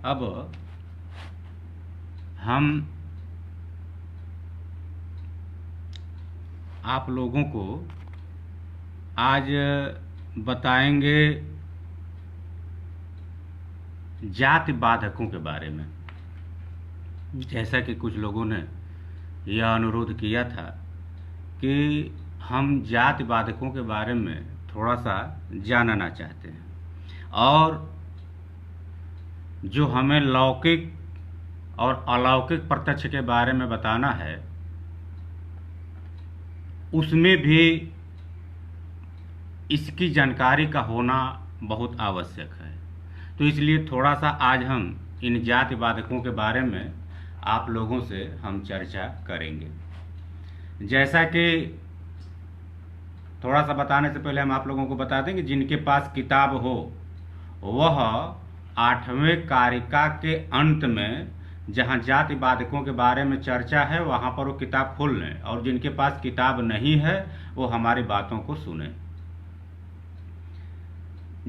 अब हम आप लोगों को आज बताएंगे जाति बाधकों के बारे में। जैसा कि कुछ लोगों ने यह अनुरोध किया था कि हम जाति बाधकों के बारे में थोड़ा सा जानना चाहते हैं और जो हमें लौकिक और अलौकिक प्रत्यक्ष के बारे में बताना है उसमें भी इसकी जानकारी का होना बहुत आवश्यक है। तो इसलिए थोड़ा सा आज हम इन जाति बाधकों के बारे में आप लोगों से हम चर्चा करेंगे। जैसा कि थोड़ा सा बताने से पहले हम आप लोगों को बता दें कि जिनके पास किताब हो वह 8वें कारिका के अंत में जहाँ जाति बाधकों के बारे में चर्चा है वहाँ पर वो किताब खोल लें, और जिनके पास किताब नहीं है वो हमारी बातों को सुने।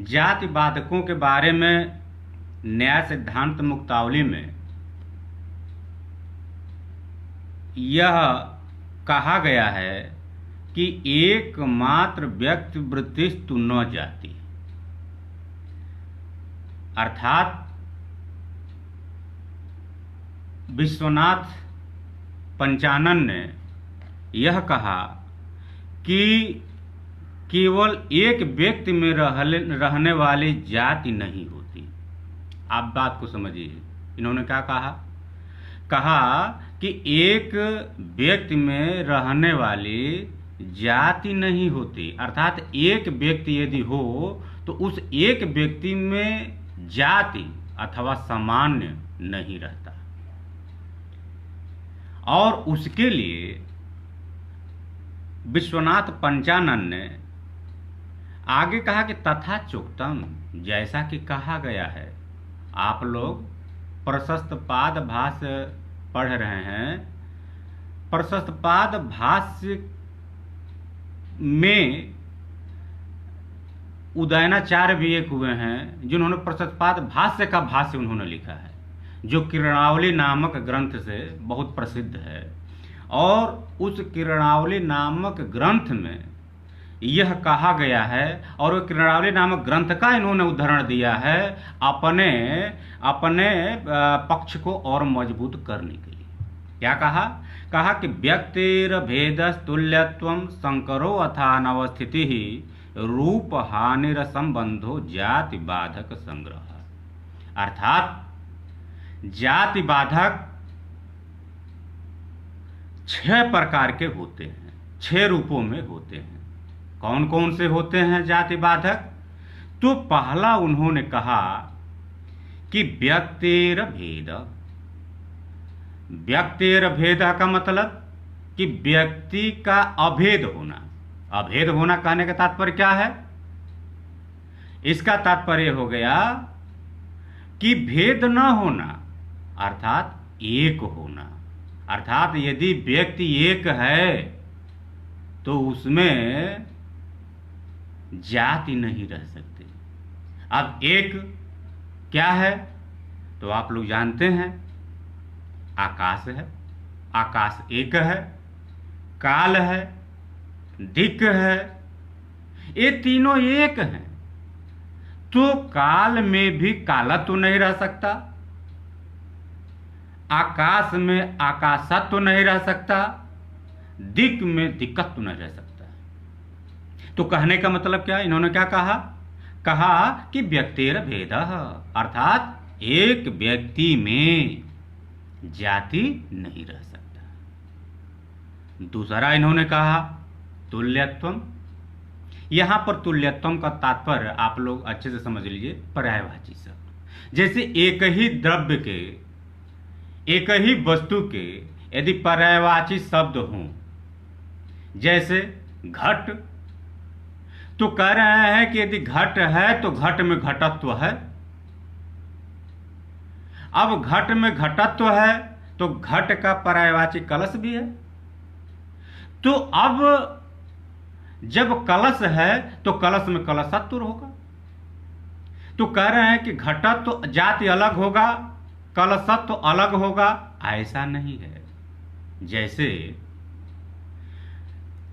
जाति बाधकों के बारे में न्याय सिद्धांत मुक्तावली में यह कहा गया है कि एकमात्र व्यक्ति वृत्तिस्तु न जाति, अर्थात विश्वनाथ पंचानन ने यह कहा कि केवल एक व्यक्ति में रहने वाली जाति नहीं होती। आप बात को समझिए, इन्होंने क्या कहा? कहा कि एक व्यक्ति में रहने वाली जाति नहीं होती, अर्थात एक व्यक्ति यदि हो तो उस एक व्यक्ति में जाति अथवा सामान्य नहीं रहता। और उसके लिए विश्वनाथ पंचानन ने आगे कहा कि तथा चोक्तम, जैसा कि कहा गया है। आप लोग प्रशस्त पाद भाष्य पढ़ रहे हैं। प्रशस्त पाद भाष्य में उदयनाचार्य भी एक हुए हैं जिन्होंने प्रशस्त पाद भाष्य का भाष्य उन्होंने लिखा है, जो किरणावली नामक ग्रंथ से बहुत प्रसिद्ध है। और उस किरणावली नामक ग्रंथ में यह कहा गया है, और वो किरणावली नामक ग्रंथ का इन्होंने उदाहरण दिया है अपने पक्ष को और मजबूत करने के लिए। क्या कहा? कहा कि व्यक्तिर भेदस्तुल्यत्वं संकरो अथानवस्थिति ही रूप हानिर संबंधो जाति बाधक संग्रह। अर्थात जाति बाधक 6 प्रकार के होते हैं, 6 रूपों में होते हैं। कौन कौन से होते हैं जाति बाधक? तो पहला उन्होंने कहा कि व्यक्तिर भेद। व्यक्तिर भेद का मतलब कि व्यक्ति का अभेद होना। अभेद होना कहने का तात्पर्य क्या है? इसका तात्पर्य हो गया कि भेद न होना, अर्थात एक होना। अर्थात यदि व्यक्ति एक है तो उसमें जाति नहीं रह सकती। अब एक क्या है तो आप लोग जानते हैं, आकाश है। आकाश एक है। काल है, दिक् है, ये तीनों एक हैं। तो काल में भी कालत्व नहीं रह सकता, आकाश में आकाशत्व नहीं रह सकता, दिक् में दिक्कत्व नहीं रह सकता। तो कहने का मतलब क्या? इन्होंने क्या कहा? कहा कि व्यक्तिर भेदः, अर्थात एक व्यक्ति में जाति नहीं रह सकता। दूसरा इन्होंने कहा तुल्यत्वम। यहां पर तुल्यत्वम का तात्पर्य आप लोग अच्छे से समझ लीजिए, पर्यायवाची शब्द। जैसे एक ही द्रव्य के, एक ही वस्तु के यदि पर्यायवाची शब्द हों, जैसे घट, तो कह रहे हैं कि यदि घट है तो घट में घटत्व है। अब घट में घटत्व है तो घट का पर्यायवाची कलश भी है। तो अब जब कलश है तो कलश में कलशत्व होगा। तो कह रहे हैं कि घटत तो जाति अलग होगा, कलशत तो अलग होगा, ऐसा नहीं है। जैसे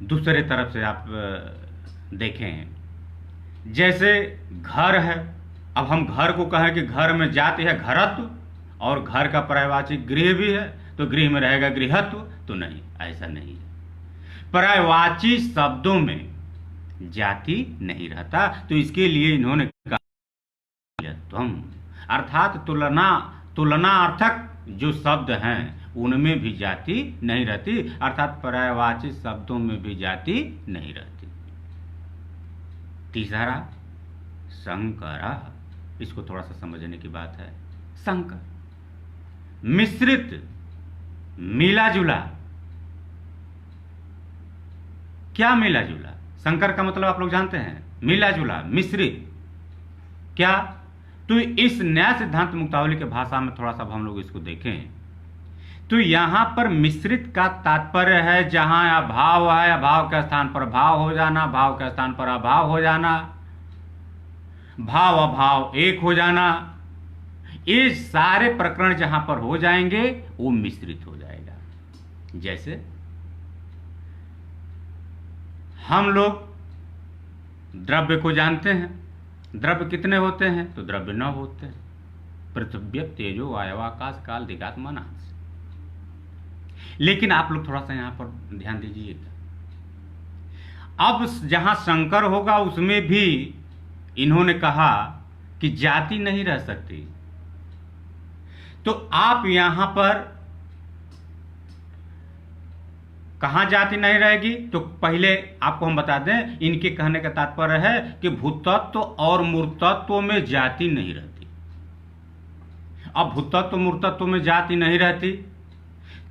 दूसरे तरफ से आप देखें, जैसे घर है, अब हम घर को कहें कि घर में जाति है घरत्व, और घर का पर्यायवाची गृह भी है, तो गृह में रहेगा गृहत्व, तो नहीं, ऐसा नहीं है। पर्यायवाची शब्दों में जाति नहीं रहता, तो इसके लिए इन्होंने कहा तुम, अर्थात तुलनार्थक जो शब्द हैं उनमें भी जाति नहीं रहती, अर्थात पर्यायवाची शब्दों में भी जाति नहीं रहती। तीसरा संकरा, इसको थोड़ा सा समझने की बात है। संकर, मिश्रित, मिला जुला। क्या मिला जुला? संकर का मतलब आप लोग जानते हैं, मिला जुला, मिश्रित। क्या? तो इस न्याय सिद्धांत मुक्तावली के भाषा में थोड़ा सा हम लोग इसको देखें तो यहां पर मिश्रित का तात्पर्य है जहां अभाव है, अभाव के स्थान पर भाव हो जाना, भाव के स्थान पर अभाव हो जाना, भाव अभाव एक हो जाना, ये सारे प्रकरण जहां पर हो जाएंगे वो मिश्रित हो जाएगा। जैसे हम लोग द्रव्य को जानते हैं, द्रव्य कितने होते हैं? तो द्रव्य 9 होते हैं, पृथ्वी, तेजो, वायु, आकाश, काल, दिगात, मन, आंस। लेकिन आप लोग थोड़ा सा यहां पर ध्यान दीजिएगा, अब जहां संकर होगा उसमें भी इन्होंने कहा कि जाति नहीं रह सकती। तो आप यहां पर कहां जाति नहीं रहेगी? तो पहले आपको हम बता दें, इनके कहने का तात्पर्य है कि भूतत्व और मूर्तत्व में जाति नहीं रहती। अब भूतत्व मूर्तत्व में जाति नहीं रहती,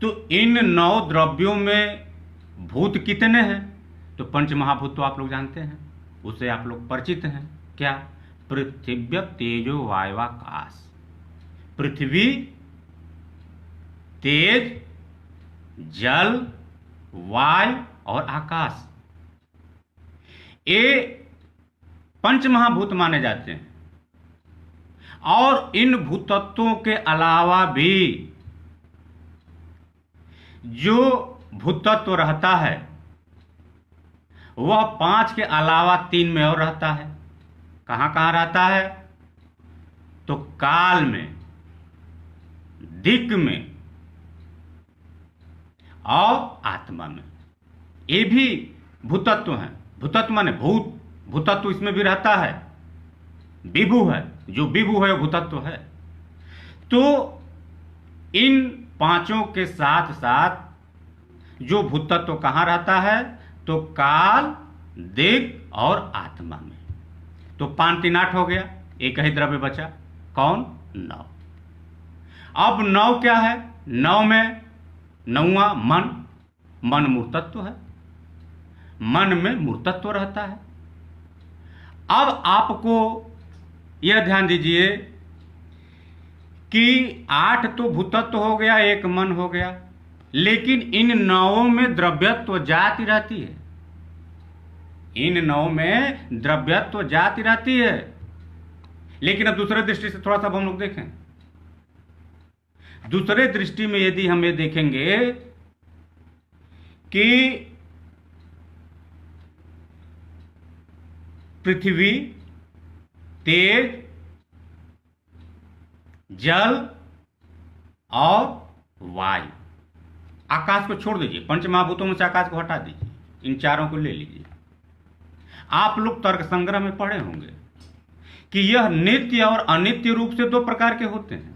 तो इन 9 द्रव्यों में भूत कितने हैं? तो पंच महाभूत तो आप लोग जानते हैं, उससे आप लोग परिचित हैं। क्या? पृथ्वी, तेजो, वायु, आकाश। पृथ्वी, तेज, जल, वायु और आकाश, ये पंच महाभूत माने जाते हैं। और इन भूतत्वों के अलावा भी जो भूतत्व रहता है वह 5 के अलावा 3 में और रहता है। कहां कहां रहता है? तो काल में, दिक् में और आत्मा में। ये भी भूतत्व है। भूतत्व माने भूत, भूतत्व इसमें भी रहता है। विभु है, जो विभु है वो भूतत्व है। तो इन 5 के साथ साथ जो भूतत्व कहां रहता है? तो काल, दिक् और आत्मा में। तो 5 3 8 हो गया, एक ही द्रव्य बचा, कौन? 9। अब 9 क्या है? 9 में 9वां मन, मन मूर्तत्व है, मन में मूर्तत्व रहता है। अब आपको यह ध्यान दीजिए कि 8 तो भूतत्व हो गया, 1 मन हो गया, लेकिन इन 9 में द्रव्यत्व जाति रहती है। इन 9 में द्रव्यत्व जाति रहती है। लेकिन अब दूसरे दृष्टि से थोड़ा सा हम लोग देखें, दूसरे दृष्टि में यदि हम ये देखेंगे कि पृथ्वी, तेज, जल और वायु, आकाश को छोड़ दीजिए, पंचमहाभूतों में से आकाश को हटा दीजिए, इन 4 को ले लीजिए। आप लोग तर्क संग्रह में पढ़े होंगे कि यह नित्य और अनित्य रूप से 2 प्रकार के होते हैं।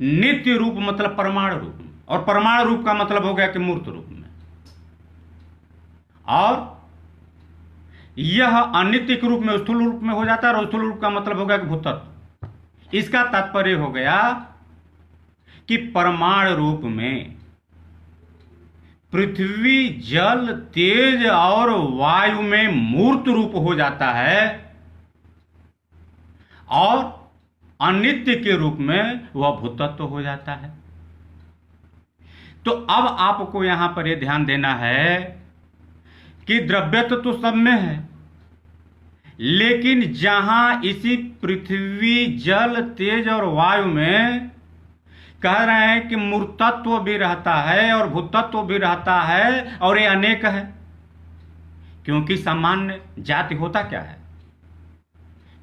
नित्य रूप मतलब परमाणु रूप, और परमाणु रूप का मतलब हो गया कि मूर्त रूप में। और यह अनित्य के रूप में, स्थूल रूप में हो जाता है, और स्थूल रूप का मतलब हो गया कि भूतत्व। इसका तात्पर्य हो गया कि परमाणु रूप में पृथ्वी, जल, तेज और वायु में मूर्त रूप हो जाता है, और अनित्य के रूप में वह भूतत्व हो जाता है। तो अब आपको यहां पर यह ध्यान देना है कि द्रव्यत्व तो सब में है, लेकिन जहां इसी पृथ्वी जल तेज और वायु में कह रहे हैं कि मूर्तत्व भी रहता है और भूतत्व भी रहता है और ये अनेक है, क्योंकि सामान्य जाति होता क्या है,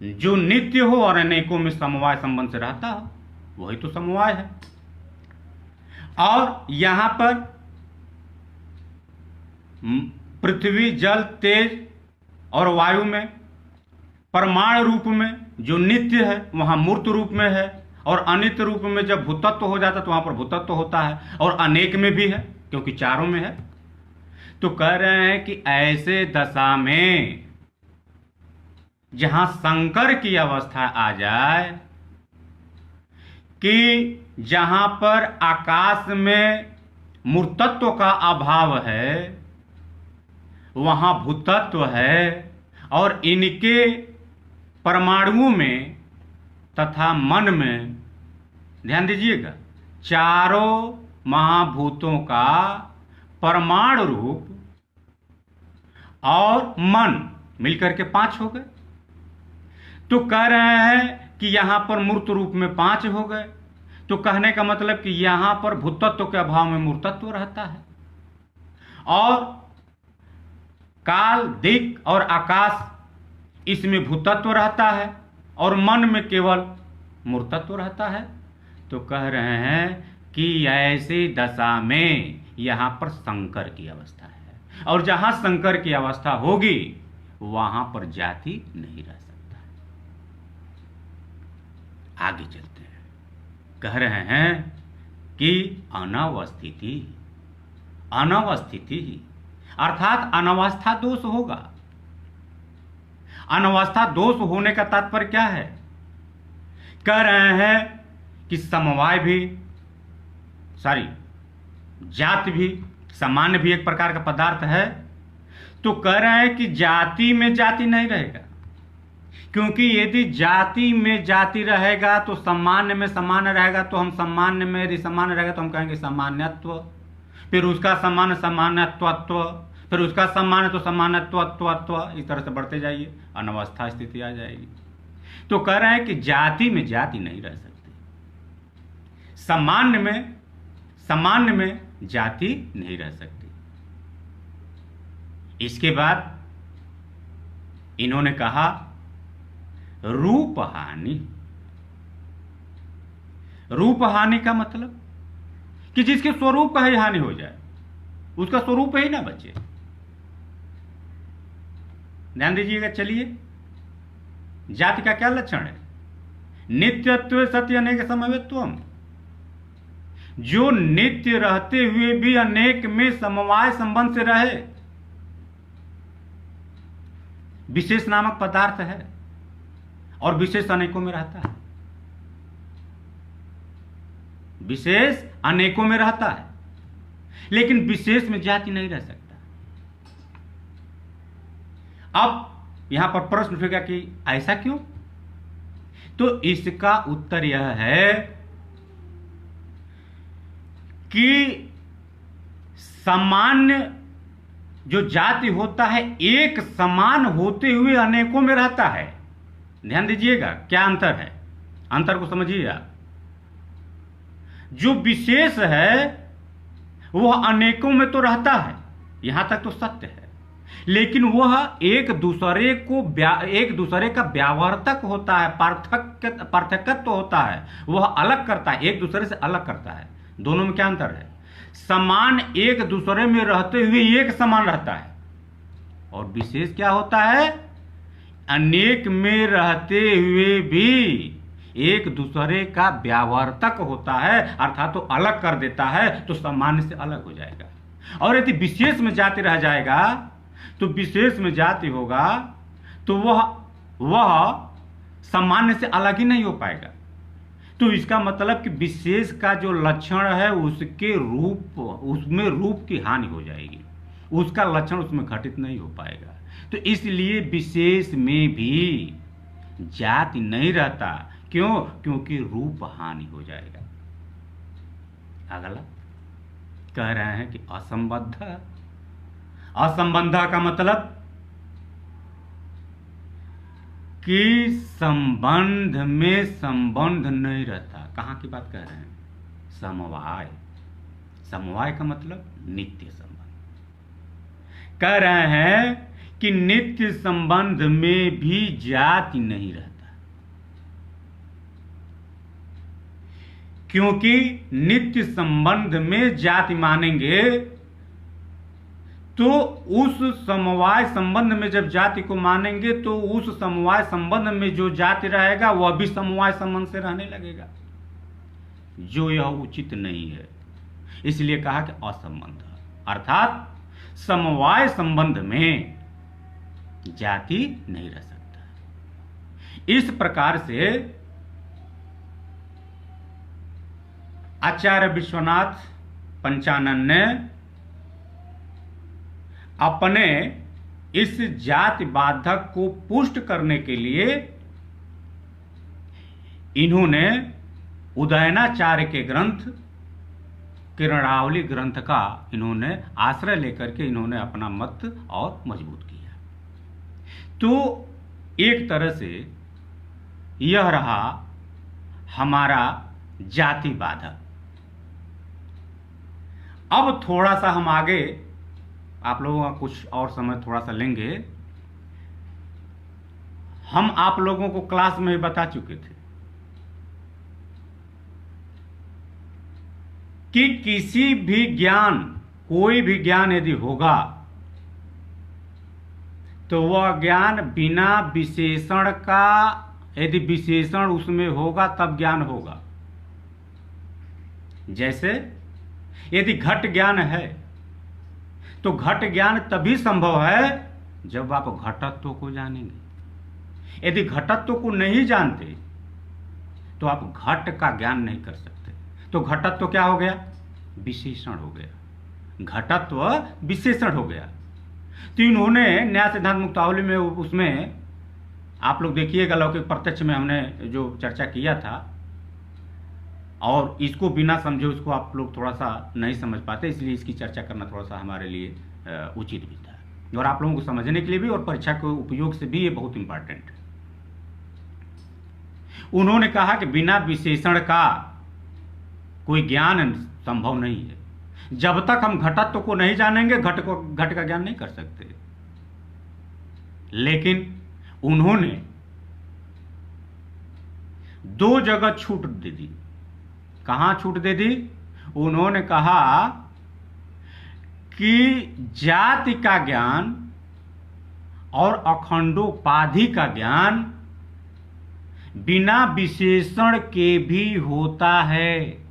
जो नित्य हो और अनेकों में समवाय संबंध से रहता हो, वही तो समवाय है। और यहां पर पृथ्वी जल तेज और वायु में परमाणु रूप में जो नित्य है वहां मूर्त रूप में है, और अनित्य रूप में जब भूतत्व हो जाता तो वहां पर भूतत्व होता है, और अनेक में भी है क्योंकि चारों में है। तो कह रहे हैं कि ऐसे दशा में जहां शंकर की अवस्था आ जाए कि जहां पर आकाश में मूर्तत्व का अभाव है वहां भूतत्व है, और इनके परमाणुओं में तथा मन में, ध्यान दीजिएगा, चारों महाभूतों का परमाणु रूप और मन मिलकर के 5 हो गए। तो कह रहे हैं कि यहां पर मूर्त रूप में 5 हो गए, तो कहने का मतलब कि यहां पर भूतत्व के अभाव में मूर्तत्व रहता है, और काल दिक् और आकाश इसमें भूतत्व रहता है, और मन में केवल मूर्तत्व रहता है। तो कह रहे हैं कि ऐसी दशा में यहां पर शंकर की अवस्था है, और जहां शंकर की अवस्था होगी वहां पर जाति नहीं रह सकता। आगे चलते हैं, कह रहे हैं कि अनवस्थिति, अनवस्थिति अर्थात अनवस्था दोष होगा। अनवस्था दोष होने का तात्पर्य क्या है? कह रहे हैं कि समवाय भी, जाति भी, सामान्य भी एक प्रकार का पदार्थ है। तो कह रहे हैं कि जाति में जाति नहीं रहेगा, क्योंकि यदि जाति में जाति रहेगा तो सामान्य में सामान्य रहेगा, तो हम सामान्य में यदि सामान्य रहेगा तो हम कहेंगे सामान्यत्व, फिर उसका सामान्य सामान्यत्व, फिर उसका सामान्य तो सामान्यत्व, इस तरह से बढ़ते जाइए, अनवस्था स्थिति आ जाएगी। तो कह रहे हैं कि जाति में जाति नहीं रह सकती, सामान्य में जाति नहीं रह सकती। इसके बाद इन्होंने कहा रूप हानि। रूप हानि का मतलब कि जिसके स्वरूप का ही हानि हो जाए, उसका स्वरूप ही ना बचे। ध्यान दीजिएगा। चलिए, जाति का क्या लक्षण है? नित्यत्व सत्य अनेक समवेत्वम, जो नित्य रहते हुए भी अनेक में समवाय संबंध से रहे, विशेष नामक पदार्थ है और विशेष अनेकों में रहता है, विशेष अनेकों में रहता है, लेकिन विशेष में जाति नहीं रह सकता। अब यहां पर प्रश्न उठेगा कि ऐसा क्यों? तो इसका उत्तर यह है कि सामान्य जो जाति होता है एक समान होते हुए अनेकों में रहता है। ध्यान दीजिएगा, क्या अंतर है, अंतर को समझिए आप। जो विशेष है वह अनेकों में तो रहता है, यहां तक तो सत्य है, लेकिन वह एक दूसरे का व्यावर्तक होता है, पार्थक्यत्व होता है, वह अलग करता है, एक दूसरे से अलग करता है। दोनों में क्या अंतर है? समान एक दूसरे में रहते हुए एक समान रहता है, और विशेष क्या होता है? अनेक में रहते हुए भी एक दूसरे का व्यावर्तक होता है, अर्थात तो अलग कर देता है, तो सामान्य से अलग हो जाएगा। और यदि विशेष में जाति रह जाएगा तो विशेष में जाति होगा तो वह सामान्य से अलग ही नहीं हो पाएगा। तो इसका मतलब कि विशेष का जो लक्षण है उसमें रूप की हानि हो जाएगी, उसका लक्षण उसमें घटित नहीं हो पाएगा। तो इसलिए विशेष में भी जाति नहीं रहता। क्यों? क्योंकि रूप हानि हो जाएगा। अगला कह रहे हैं कि असंबद्ध। असंबद्ध का मतलब कि संबंध में संबंध नहीं रहता। कहाँ की बात कह रहे हैं? समवाय। समवाय का मतलब नित्य संबंध। कह रहे हैं कि नित्य संबंध में भी जाति नहीं रहता, क्योंकि नित्य संबंध में जाति मानेंगे तो उस समवाय संबंध में जब जाति को मानेंगे तो उस समवाय संबंध में जो जाति रहेगा वह भी समवाय संबंध से रहने लगेगा, जो यह उचित नहीं है। इसलिए कहा कि असंबंध, अर्थात समवाय संबंध में जाति नहीं रह सकता। इस प्रकार से आचार्य विश्वनाथ पंचानन ने अपने इस जाति बाधक को पुष्ट करने के लिए इन्होंने उदयनाचार्य के ग्रंथ किरणावली ग्रंथ का इन्होंने आश्रय लेकर के इन्होंने अपना मत और मजबूत किया। तो एक तरह से यह रहा हमारा जाति बाधक। अब थोड़ा सा हम आगे आप लोगों का कुछ और समय थोड़ा सा लेंगे। हम आप लोगों को क्लास में ही बता चुके थे कि किसी भी ज्ञान, कोई भी ज्ञान यदि होगा तो वह ज्ञान बिना विशेषण का, यदि विशेषण उसमें होगा तब ज्ञान होगा। जैसे यदि घट ज्ञान है तो घट ज्ञान तभी संभव है जब आप घटत्व को जानेंगे। यदि घटत्व को नहीं जानते तो आप घट का ज्ञान नहीं कर सकते। तो घटत्व क्या हो गया? विशेषण हो गया। घटत्व विशेषण हो गया। तो इन्होंने न्याय सिद्धांत मुक्तावली में, उसमें आप लोग देखिएगा लौकिक प्रत्यक्ष में हमने जो चर्चा किया था, और इसको बिना समझे उसको आप लोग थोड़ा सा नहीं समझ पाते, इसलिए इसकी चर्चा करना थोड़ा सा हमारे लिए उचित भी था, और आप लोगों को समझने के लिए भी और परीक्षा के उपयोग से भी ये बहुत इंपॉर्टेंट है। उन्होंने कहा कि बिना विशेषण का कोई ज्ञान संभव नहीं है। जब तक हम घटत्व को नहीं जानेंगे घट का ज्ञान नहीं कर सकते। लेकिन उन्होंने दो जगह छूट दे दी। कहां छूट दे दी? उन्होंने कहा कि जाति का ज्ञान और अखंडोपाधि का ज्ञान बिना विशेषण के भी होता है।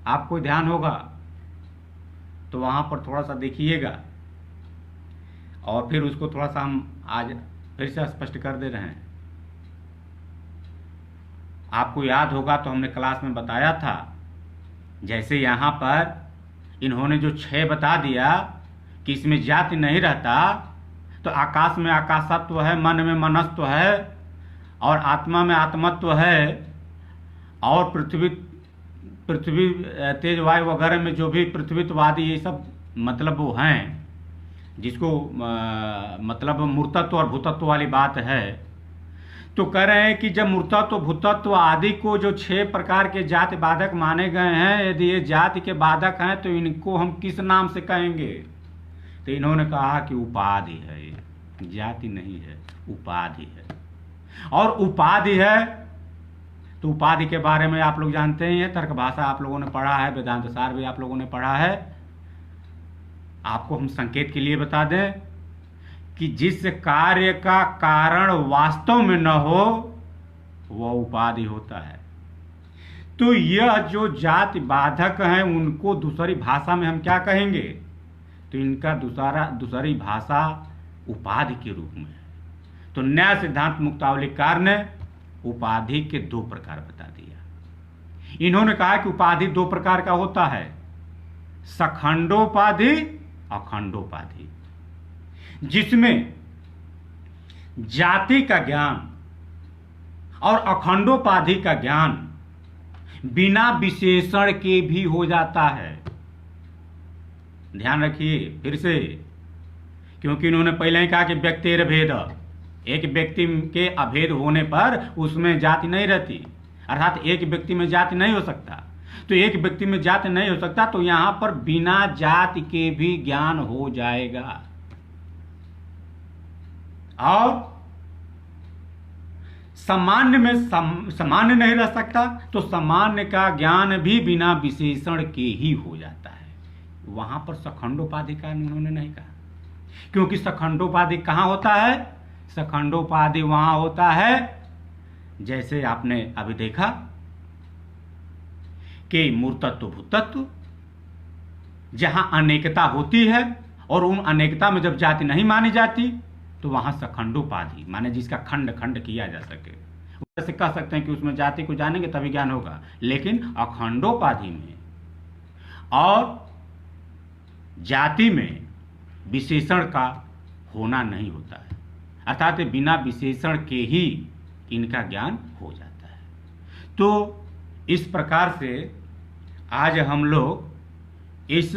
आपको ध्यान होगा तो वहां पर थोड़ा सा देखिएगा, और फिर उसको थोड़ा सा हम आज फिर से स्पष्ट कर दे रहे हैं। आपको याद होगा तो हमने क्लास में बताया था, जैसे यहाँ पर इन्होंने जो 6 बता दिया कि इसमें जाति नहीं रहता, तो आकाश में आकाशत्व है, मन में मनस्त्व है, और आत्मा में आत्मत्व है, और पृथ्वी तेज वायु वगैरह में जो भी पृथ्वीत्ववादी ये सब मतलब वो हैं, जिसको मतलब मूर्तत्व और भूतत्व वाली बात है। तो कह रहे हैं कि जब मूर्तत्व भूतत्व आदि को जो 6 प्रकार के जाति बाधक माने गए हैं, यदि ये जाति के बाधक हैं तो इनको हम किस नाम से कहेंगे? तो इन्होंने कहा कि उपाधि है, ये जाति नहीं है, उपाधि है। और उपाधि है तो उपाधि के बारे में आप लोग जानते ही हैं, तर्क भाषा आप लोगों ने पढ़ा है, वेदांत सार भी आप लोगों ने पढ़ा है। आपको हम संकेत के लिए बता दें कि जिस कार्य का कारण वास्तव में न हो वह उपाधि होता है। तो यह जो जाति बाधक हैं उनको दूसरी भाषा में हम क्या कहेंगे? तो इनका दूसरी भाषा उपाधि के रूप में है। तो न्याय सिद्धांत मुक्तावलीकार ने उपाधि के 2 प्रकार बता दिया। इन्होंने कहा कि उपाधि 2 प्रकार का होता है, सखंडोपाधि, अखंडोपाधि, जिसमें जाति का ज्ञान और अखंडोपाधि का ज्ञान बिना विशेषण के भी हो जाता है। ध्यान रखिए फिर से, क्योंकि इन्होंने पहले ही कहा कि व्यक्तिर भेद, एक व्यक्ति के अभेद होने पर उसमें जाति नहीं रहती, अर्थात एक व्यक्ति में जाति नहीं हो सकता। तो एक व्यक्ति में जाति नहीं हो सकता तो यहां पर बिना जाति के भी ज्ञान हो जाएगा। और सामान्य में सामान्य नहीं रह सकता तो सामान्य का ज्ञान भी बिना विशेषण के ही हो जाता है। वहां पर सखंडोपाधि का उन्होंने नहीं कहा, क्योंकि सखंडोपाधि कहां होता है? सखंडोपाधि वहां होता है जैसे आपने अभी देखा कि मूर्तत्व भूतत्व, जहां अनेकता होती है और उन अनेकता में जब जाति नहीं मानी जाती तो वहां सखंडोपाधि माने जिसका खंड खंड किया जा सके। वैसे कह सकते हैं कि उसमें जाति को जानेंगे तभी ज्ञान होगा, लेकिन अखंडोपाधि में और जाति में विशेषण का होना नहीं होता है, अर्थात बिना विशेषण के ही इनका ज्ञान हो जाता है। तो इस प्रकार से आज हम लोग इस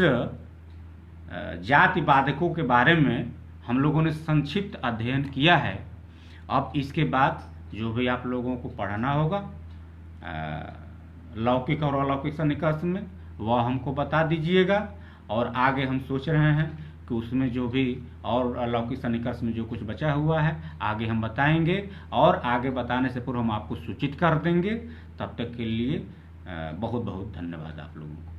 जाति बाधकों के बारे में हम लोगों ने संक्षिप्त अध्ययन किया है। अब इसके बाद जो भी आप लोगों को पढ़ना होगा लौकिक और अलौकिक सन्निकर्ष में, वह हमको बता दीजिएगा। और आगे हम सोच रहे हैं कि उसमें जो भी और अलौकिक सन्निकर्ष में जो कुछ बचा हुआ है आगे हम बताएंगे, और आगे बताने से पूर्व हम आपको सूचित कर देंगे। तब तक के लिए बहुत बहुत धन्यवाद आप लोगों को।